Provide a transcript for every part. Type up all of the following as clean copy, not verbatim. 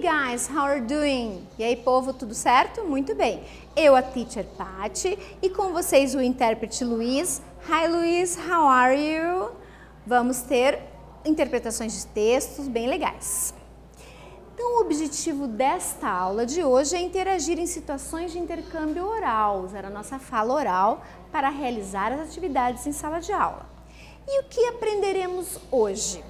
guys, how are you doing? E aí, povo, tudo certo? Muito bem. Eu, a teacher Patty, e com vocês o intérprete Luiz. Hi, Luiz, how are you? Vamos ter interpretações de textos bem legais. Então, o objetivo desta aula de hoje é interagir em situações de intercâmbio oral, usar a nossa fala oral para realizar as atividades em sala de aula. E o que aprenderemos hoje?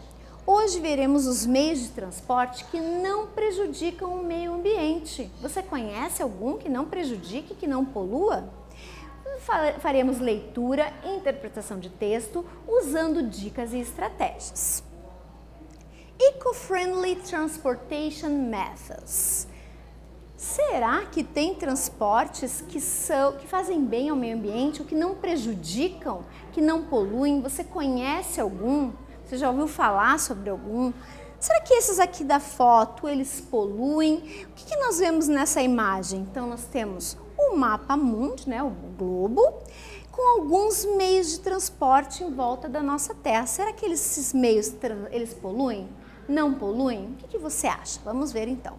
Hoje veremos os meios de transporte que não prejudicam o meio ambiente. Você conhece algum que não prejudique, que não polua? Faremos leitura e interpretação de texto usando dicas e estratégias. Eco-friendly transportation methods. Será que tem transportes que fazem bem ao meio ambiente, ou que não prejudicam, que não poluem? Você conhece algum? Você já ouviu falar sobre algum? Será que esses aqui da foto, eles poluem? O que nós vemos nessa imagem? Então, nós temos o mapa mundi, né, o globo, com alguns meios de transporte em volta da nossa Terra. Será que esses meios, eles poluem? Não poluem? O que você acha? Vamos ver então.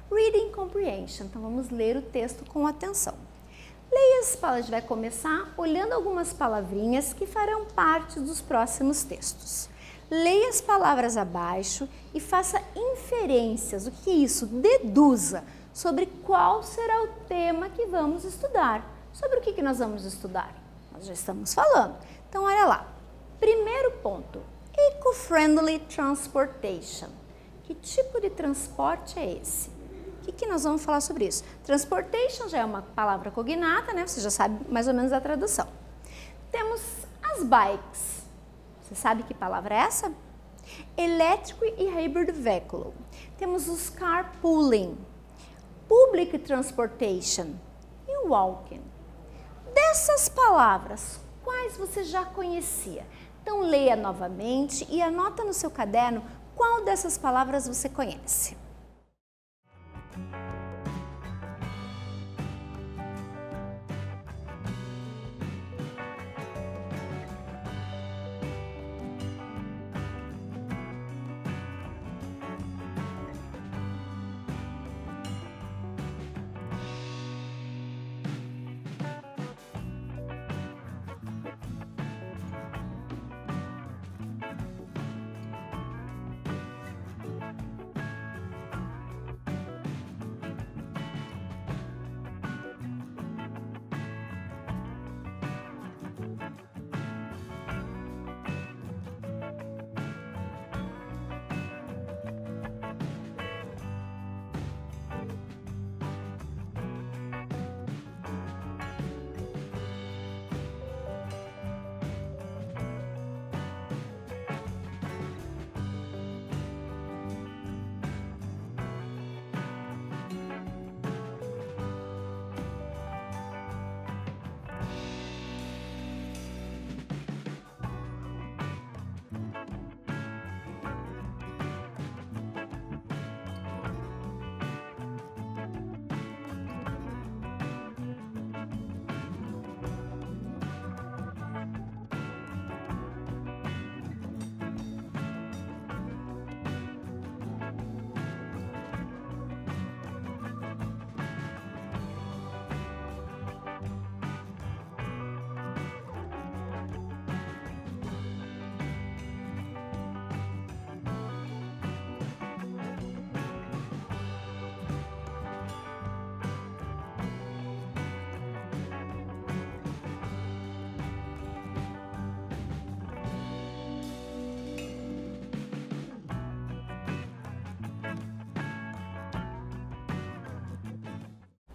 Reading Comprehension. Então, vamos ler o texto com atenção. Leia as palavras, a gente vai começar olhando algumas palavrinhas que farão parte dos próximos textos. Leia as palavras abaixo e faça inferências. O que é isso? Deduza sobre qual será o tema que vamos estudar. Sobre o que nós vamos estudar? Nós já estamos falando. Então, olha lá. Primeiro ponto. Eco-friendly transportation. Que tipo de transporte é esse? O que nós vamos falar sobre isso? Transportation já é uma palavra cognata, né? Você já sabe mais ou menos a tradução. Temos as bikes. Você sabe que palavra é essa? Elétrico e hybrid vehicle. Temos os carpooling, public transportation e walking. Dessas palavras, quais você já conhecia? Então, leia novamente e anota no seu caderno qual dessas palavras você conhece.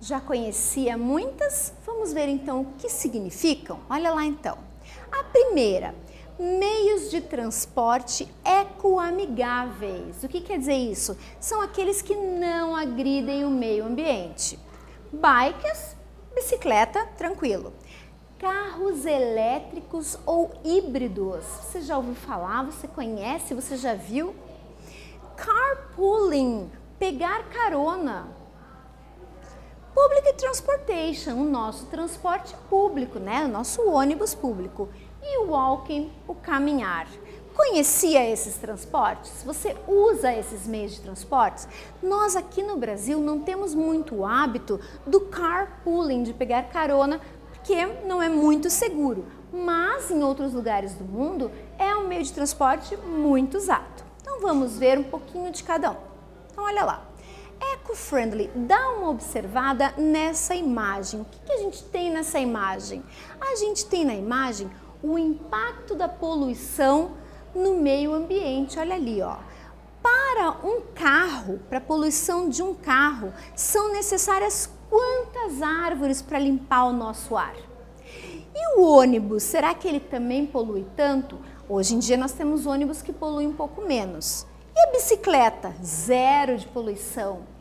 Já conhecia muitas? Vamos ver então o que significam? Olha lá então. A primeira, meios de transporte ecoamigáveis. O que quer dizer isso? São aqueles que não agridem o meio ambiente. Bikes, bicicleta, tranquilo. Carros elétricos ou híbridos. Você já ouviu falar? Você conhece? Você já viu? Carpooling, pegar carona. Public transportation, o nosso transporte público, né? O nosso ônibus público. e o walking, o caminhar. Conhecia esses transportes? Você usa esses meios de transportes? Nós aqui no Brasil não temos muito o hábito do carpooling, de pegar carona, porque não é muito seguro. Mas em outros lugares do mundo é um meio de transporte muito usado. Então vamos ver um pouquinho de cada um. Então olha lá. Eco-friendly, dá uma observada nessa imagem. O que a gente tem nessa imagem? A gente tem na imagem o impacto da poluição no meio ambiente. Olha ali, ó. Para um carro, para a poluição de um carro, são necessárias quantas árvores para limpar o nosso ar? E o ônibus, será que ele também polui tanto? Hoje em dia nós temos ônibus que poluem um pouco menos. E a bicicleta? Zero de poluição.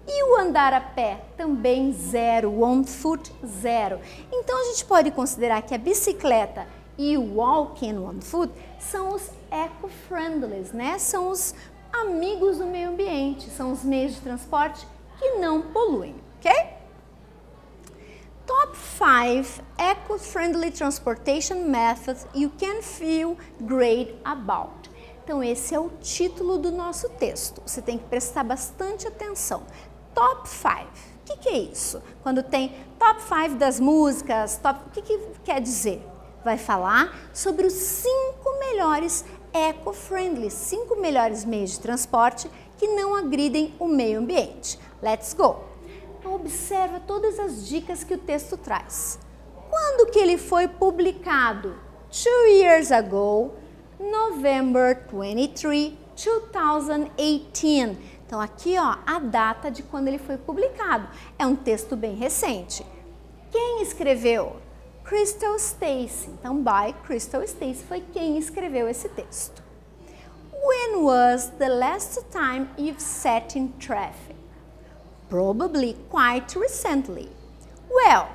E o andar a pé? Também zero. On foot? Zero. Então a gente pode considerar que a bicicleta e o walking on foot são os eco-friendlies, né? São os amigos do meio ambiente, são os meios de transporte que não poluem, ok? Top 5 eco-friendly transportation methods you can feel great about. Então esse é o título do nosso texto, você tem que prestar bastante atenção. Top 5, o que é isso? Quando tem top 5 das músicas, o que quer dizer? Vai falar sobre os 5 melhores eco-friendly, 5 melhores meios de transporte que não agridem o meio ambiente. Let's go! Então, observa todas as dicas que o texto traz. Quando que ele foi publicado? 2 years ago, November 23, 2018. Então aqui, ó, a data de quando ele foi publicado. É um texto bem recente. Quem escreveu? Crystal Stacy. Então, by Crystal Stacy foi quem escreveu esse texto. When was the last time you've sat in traffic? Probably quite recently. Well,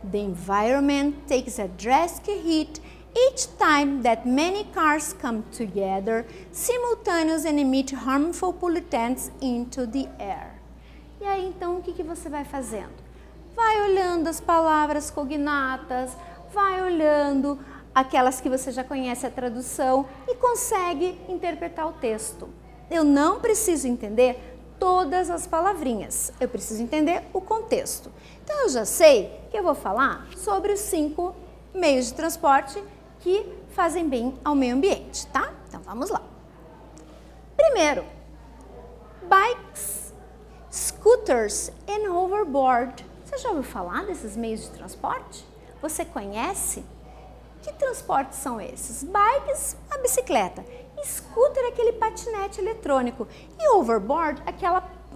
the environment takes a drastic hit each time that many cars come together, simultaneously and emit harmful pollutants into the air. E aí, então, o que você vai fazendo? Vai olhando as palavras cognatas, vai olhando aquelas que você já conhece a tradução e consegue interpretar o texto. Eu não preciso entender todas as palavrinhas, eu preciso entender o contexto. Então eu já sei que eu vou falar sobre os 5 meios de transporte que fazem bem ao meio ambiente, tá? Então vamos lá. Primeiro, bikes, scooters and hoverboard. Você já ouviu falar desses meios de transporte? Você conhece? Que transportes são esses? Bikes, a bicicleta. Scooter é aquele patinete eletrônico. E overboard,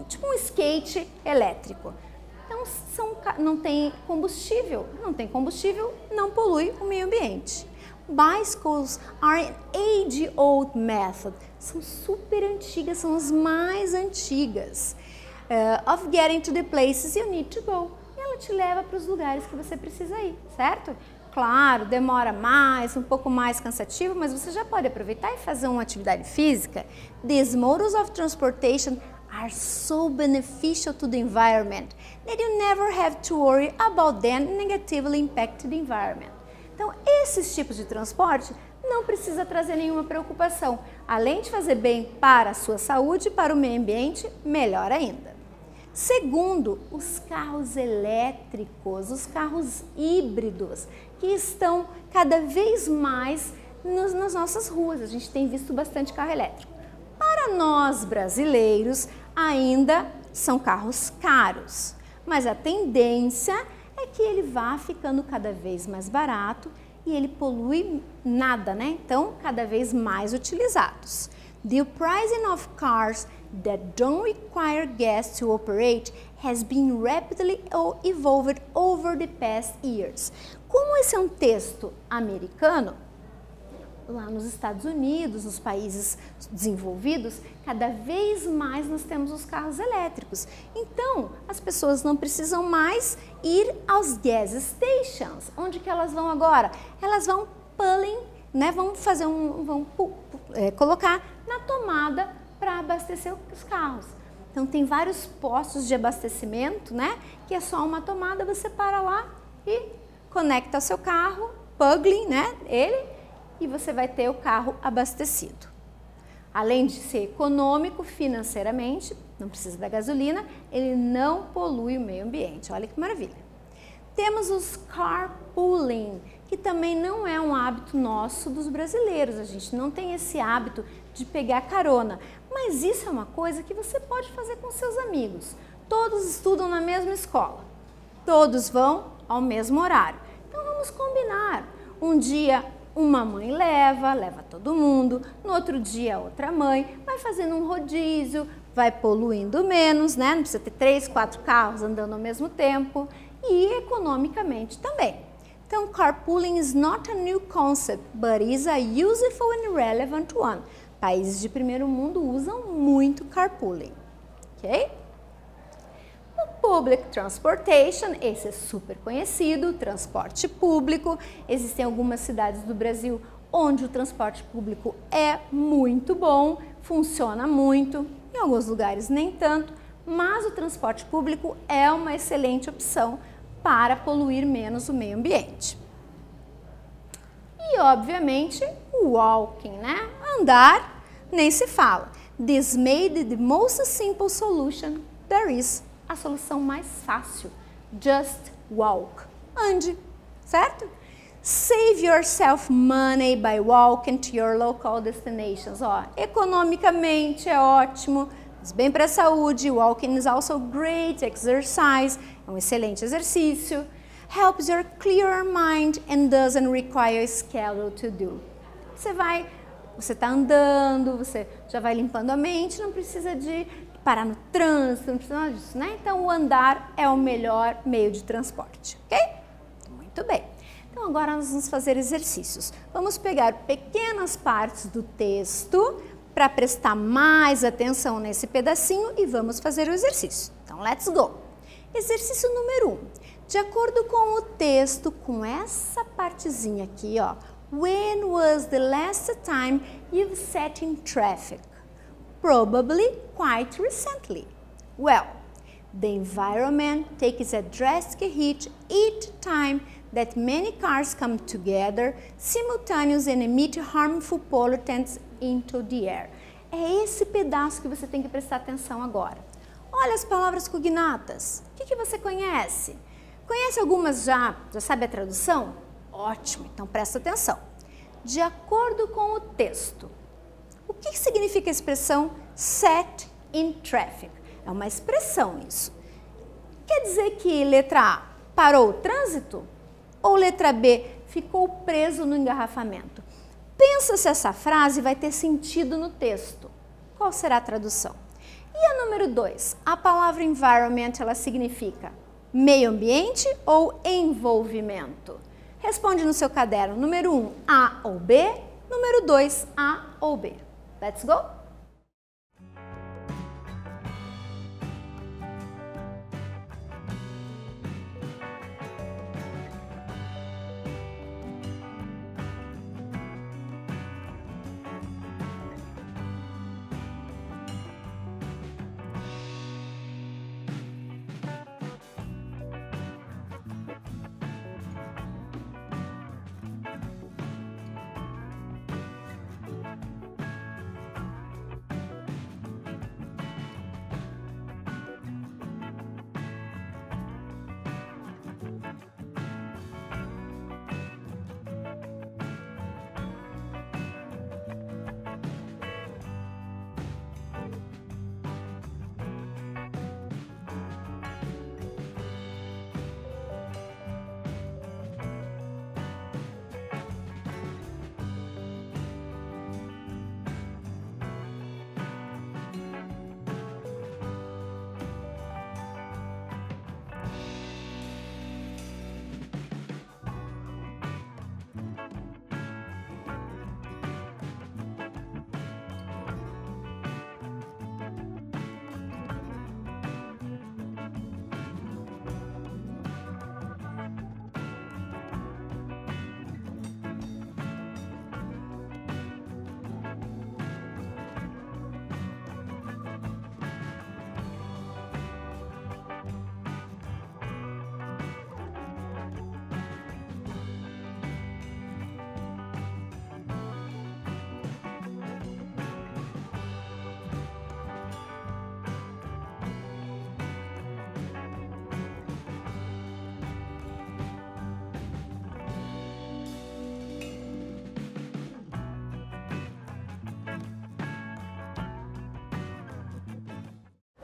tipo um skate elétrico. Então, não tem combustível. Não tem combustível, não polui o meio ambiente. Bicycles are an age-old method. São super antigas, são as mais antigas. Of getting to the places you need to go. E ela te leva para os lugares que você precisa ir, certo? Claro, demora mais, um pouco mais cansativo, mas você já pode aproveitar e fazer uma atividade física. These modes of transportation are so beneficial to the environment that you never have to worry about them negatively impacting the environment. Então, esses tipos de transporte não precisa trazer nenhuma preocupação. Além de fazer bem para a sua saúde e para o meio ambiente, melhor ainda. Segundo, os carros elétricos, os carros híbridos, que estão cada vez mais nas nossas ruas. A gente tem visto bastante carro elétrico. Para nós brasileiros, ainda são carros caros, mas a tendência é que ele vá ficando cada vez mais barato e ele polui nada, né? Então, cada vez mais utilizados. The pricing of cars that don't require gas to operate has been rapidly evolved over the past years. Como esse é um texto americano, lá nos Estados Unidos, nos países desenvolvidos, cada vez mais nós temos os carros elétricos. Então, as pessoas não precisam mais ir aos gas stations. Onde que elas vão agora? Elas vão pulling, né? Vão colocar na tomada para abastecer os carros. Então tem vários postos de abastecimento, né? Que é só uma tomada, você para lá e conecta o seu carro puggling, né, ele, e você vai ter o carro abastecido. Além de ser econômico financeiramente, não precisa da gasolina, ele não polui o meio ambiente. Olha que maravilha. Temos os carpooling, que também não é um hábito nosso dos brasileiros. A gente não tem esse hábito de pegar carona, mas isso é uma coisa que você pode fazer com seus amigos. Todos estudam na mesma escola, todos vão ao mesmo horário. Então vamos combinar. Um dia uma mãe leva todo mundo, no outro dia outra mãe, vai fazendo um rodízio, vai poluindo menos, né? Não precisa ter 3, 4 carros andando ao mesmo tempo e economicamente também. Então, carpooling is not a new concept, but is a useful and relevant one. Países de primeiro mundo usam muito carpooling, ok? O public transportation, esse é super conhecido, transporte público. Existem algumas cidades do Brasil onde o transporte público é muito bom, funciona muito, em alguns lugares nem tanto, mas o transporte público é uma excelente opção para poluir menos o meio ambiente. E, obviamente, o walking, né? Andar, nem se fala. This made the most simple solution there is. A solução mais fácil. Just walk. Ande, certo? Save yourself money by walking to your local destinations. Ó, economicamente é ótimo, mas bem para a saúde. Walking is also great exercise. É um excelente exercício. Helps your clear mind and doesn't require a schedule to do. Você está andando, você já vai limpando a mente, não precisa de parar no trânsito, não precisa nada disso, né? Então, o andar é o melhor meio de transporte, ok? Muito bem. Então, agora nós vamos fazer exercícios. Vamos pegar pequenas partes do texto para prestar mais atenção nesse pedacinho e vamos fazer o exercício. Então, let's go! Exercício número 1. De acordo com o texto, com essa partezinha aqui, ó. When was the last time you sat in traffic? Probably quite recently. Well, the environment takes a drastic hit each time that many cars come together simultaneously and emit harmful pollutants into the air. É esse pedaço que você tem que prestar atenção agora. Olha as palavras cognatas. O que você conhece? Conhece algumas já? Já sabe a tradução? Ótimo, então presta atenção. De acordo com o texto. O que significa a expressão sat in traffic? É uma expressão isso. Quer dizer que letra A, parou o trânsito? Ou letra B, ficou preso no engarrafamento? Pensa se essa frase vai ter sentido no texto. Qual será a tradução? E a número 2, a palavra environment, ela significa meio ambiente ou envolvimento? Responde no seu caderno. Número 1, A ou B. Número 2, A ou B. Let's go!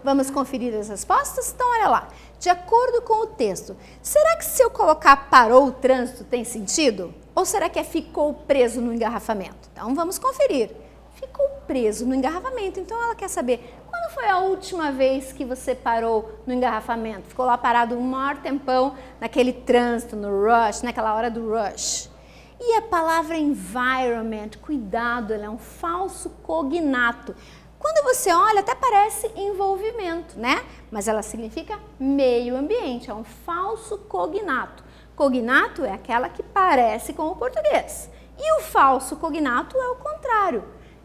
Vamos conferir as respostas? Então, olha lá. De acordo com o texto, será que se eu colocar parou o trânsito tem sentido? Ou será que é ficou preso no engarrafamento? Então, vamos conferir. Ficou preso no engarrafamento. Então, ela quer saber quando foi a última vez que você parou no engarrafamento? Ficou lá parado um maior tempão naquele trânsito, no rush, naquela hora do rush. E a palavra environment, cuidado, ela é um falso cognato. Quando você olha, até parece envolvimento, né? Mas ela significa meio ambiente, é um falso cognato. Cognato é aquela que parece com o português. E o falso cognato é o contrário.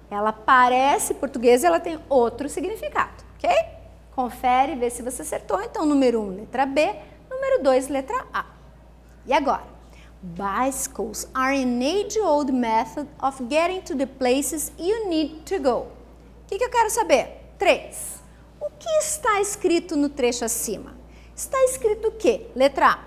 Ela parece português e ela tem outro significado, ok? Confere, vê se você acertou. Então, número 1, letra B. Número 2, letra A. E agora? Bicycles are an age-old method of getting to the places you need to go. O que eu quero saber? 3. O que está escrito no trecho acima? Está escrito o quê? Letra A.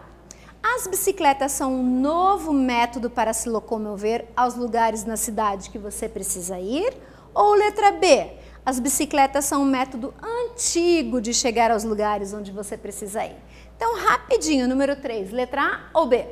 As bicicletas são um novo método para se locomover aos lugares na cidade que você precisa ir? Ou letra B. As bicicletas são um método antigo de chegar aos lugares onde você precisa ir. Então, rapidinho, número 3, letra A ou B?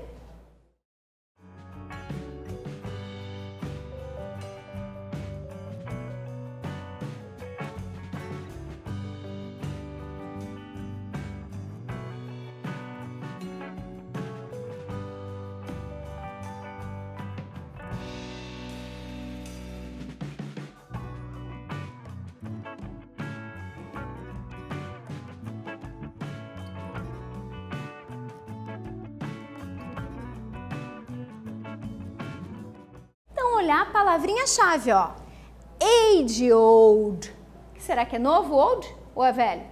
Olhar a palavrinha-chave, ó. Age-old. Será que é novo, old, ou é velho?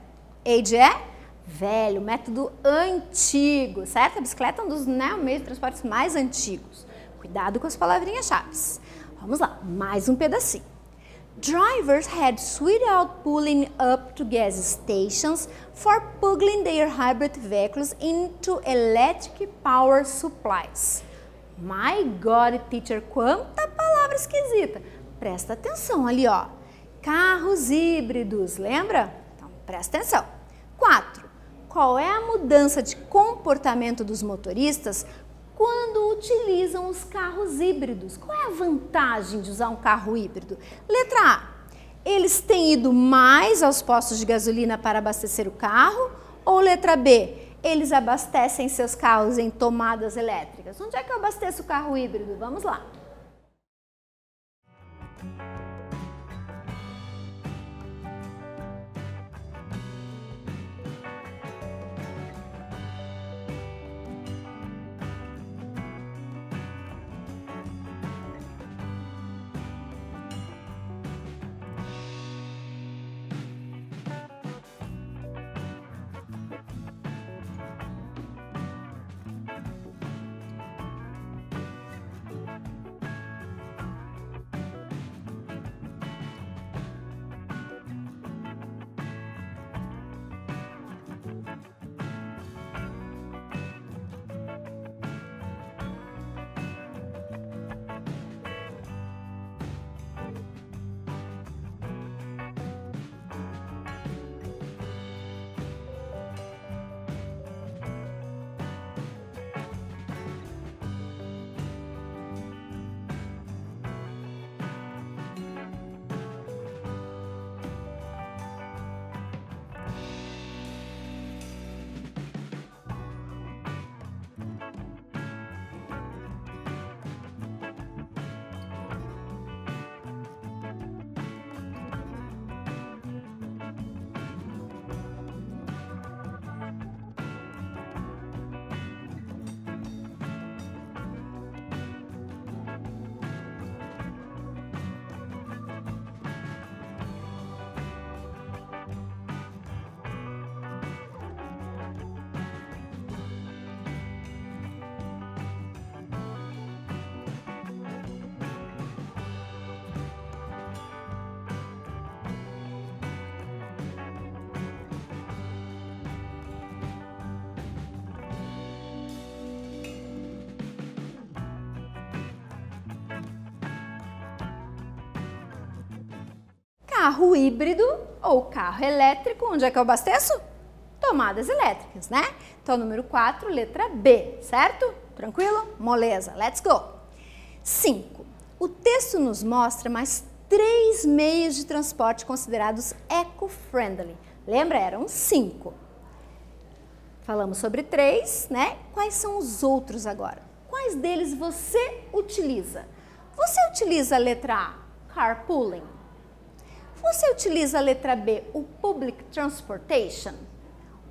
Age é velho, método antigo, certo? A bicicleta é um dos meios de transportes mais antigos. Cuidado com as palavrinhas-chave. Vamos lá, mais um pedacinho. Drivers had switched out pulling up to gas stations for plugging their hybrid vehicles into electric power supplies. My God, teacher, quanta palavra esquisita. Presta atenção ali, ó. Carros híbridos, lembra? Então, presta atenção. 4. Qual é a mudança de comportamento dos motoristas quando utilizam os carros híbridos? Qual é a vantagem de usar um carro híbrido? Letra A. Eles têm ido mais aos postos de gasolina para abastecer o carro? Ou letra B. Eles abastecem seus carros em tomadas elétricas. Onde é que eu abasteço o carro híbrido? Vamos lá. Carro híbrido ou carro elétrico, onde é que eu abasteço? Tomadas elétricas, né? Então, número 4, letra B, certo? Tranquilo? Moleza, let's go! 5. O texto nos mostra mais 3 meios de transporte considerados eco-friendly. Lembra? Eram 5. Falamos sobre 3, né? Quais são os outros agora? Quais deles você utiliza? Você utiliza a letra A, carpooling? Você utiliza a letra B, o public transportation?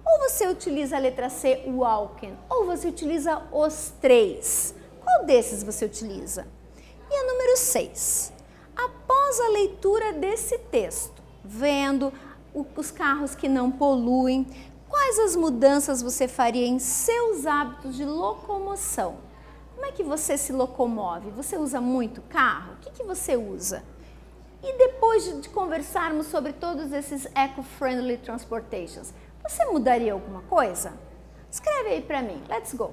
Ou você utiliza a letra C, o walking? Ou você utiliza os 3? Qual desses você utiliza? E a número 6. Após a leitura desse texto, vendo os carros que não poluem, quais as mudanças você faria em seus hábitos de locomoção? Como é que você se locomove? Você usa muito carro? O que você usa? E depois de conversarmos sobre todos esses eco-friendly transportations, você mudaria alguma coisa? Escreve aí para mim. Let's go!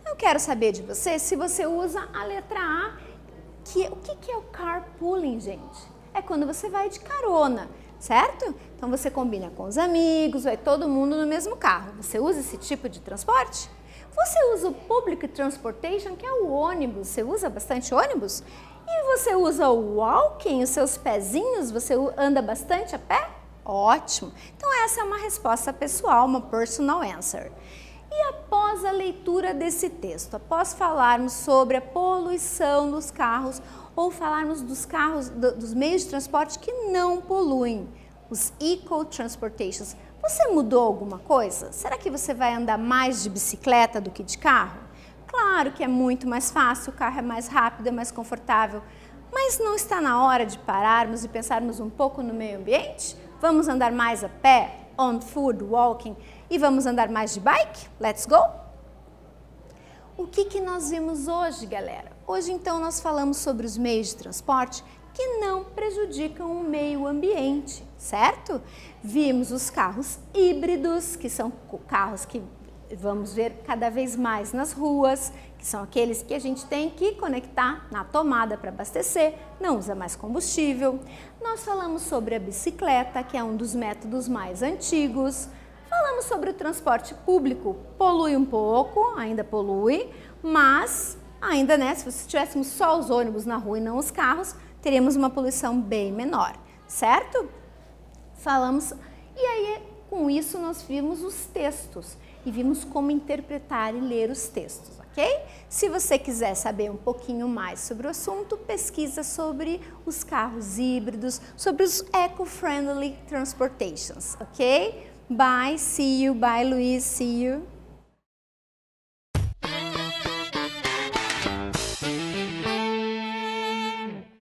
Eu quero saber de você se você usa a letra A. O que é o carpooling, gente? É quando você vai de carona, certo? Então você combina com os amigos, vai todo mundo no mesmo carro. Você usa esse tipo de transporte? Você usa o public transportation, que é o ônibus. Você usa bastante ônibus? E você usa o walking, os seus pezinhos? Você anda bastante a pé? Ótimo! Então essa é uma resposta pessoal, uma personal answer. E após a leitura desse texto, após falarmos sobre a poluição dos carros ou falarmos dos carros, dos meios de transporte que não poluem, os eco-transportations, você mudou alguma coisa? Será que você vai andar mais de bicicleta do que de carro? Claro que é muito mais fácil, o carro é mais rápido, é mais confortável, mas não está na hora de pararmos e pensarmos um pouco no meio ambiente? Vamos andar mais a pé, on foot, walking, e vamos andar mais de bike? Let's go? O que nós vimos hoje, galera? Hoje, então, nós falamos sobre os meios de transporte que não prejudicam o meio ambiente, certo? Vimos os carros híbridos, que são carros que vamos ver cada vez mais nas ruas, que são aqueles que a gente tem que conectar na tomada para abastecer, não usa mais combustível. Nós falamos sobre a bicicleta, que é um dos métodos mais antigos. Falamos sobre o transporte público, polui um pouco, ainda polui, mas ainda, né, se tivéssemos só os ônibus na rua e não os carros, teríamos uma poluição bem menor, certo? Falamos, e aí com isso nós vimos os textos e vimos como interpretar e ler os textos. ok? Se você quiser saber um pouquinho mais sobre o assunto, pesquisa sobre os carros híbridos, sobre os eco-friendly transportations, ok? Bye, see you, bye Luiz, see you.